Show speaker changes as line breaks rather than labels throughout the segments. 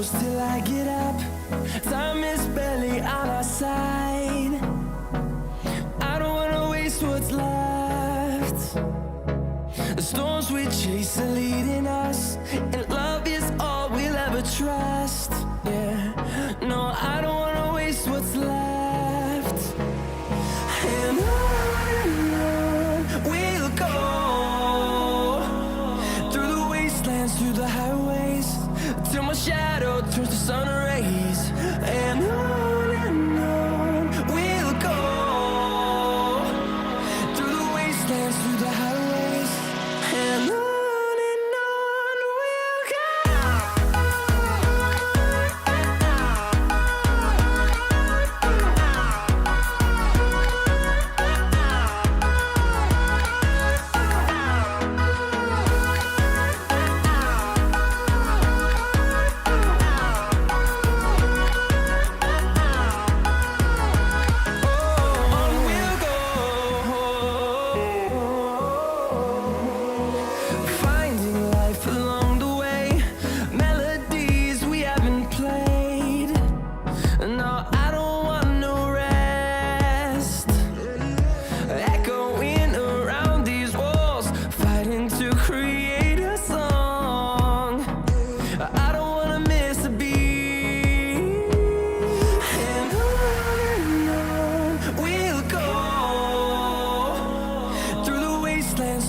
close till I get up. Time is barely on our side. I don't wanna waste what's left. The storms we chase are leading us, and love is all we'll ever trust. Yeah, no, I don't wanna waste what's left. And on we'll go, through the wastelands, through the highways, till my shadow turns to sun rays. And on we'll go, through the wastelands, through the highways, and on we'll go.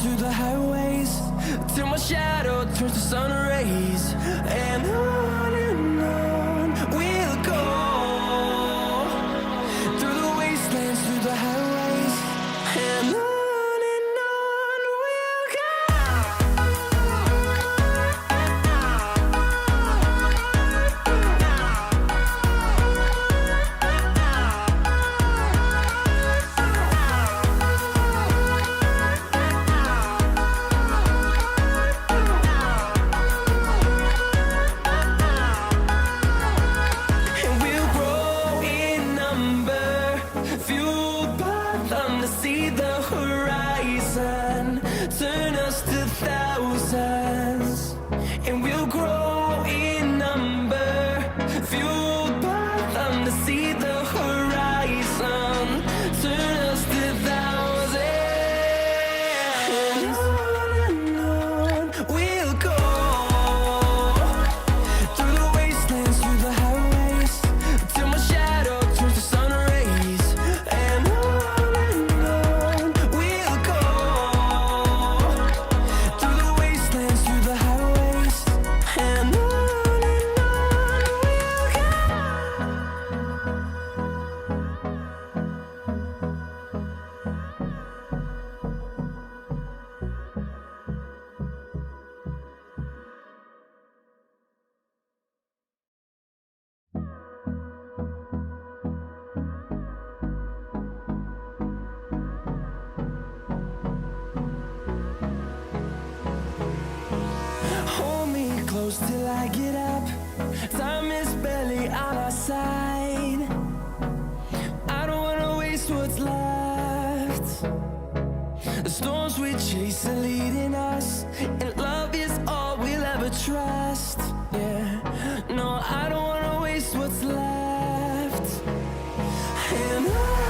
Through the highways, till my shadow turns to sun rays. And on we'll go, through the wastelands, through the highways, and on we'll go. Fueled by them to see the horizon, turn us to thousands, and we'll grow in number. Fueled by them to see the horizon, turn us to thousands. And on we'll go, through the wastelands, through the highways, till my shadow turns to sun rays. And on we'll go, through the wastelands, through the highways, and on we'll go. Hold me close till I get up. Time is barely on our side. I don't wanna waste what's left. The storms we chase are leading us, and love is all we'll ever trust. Yeah, no, I don't wanna waste what's left. And on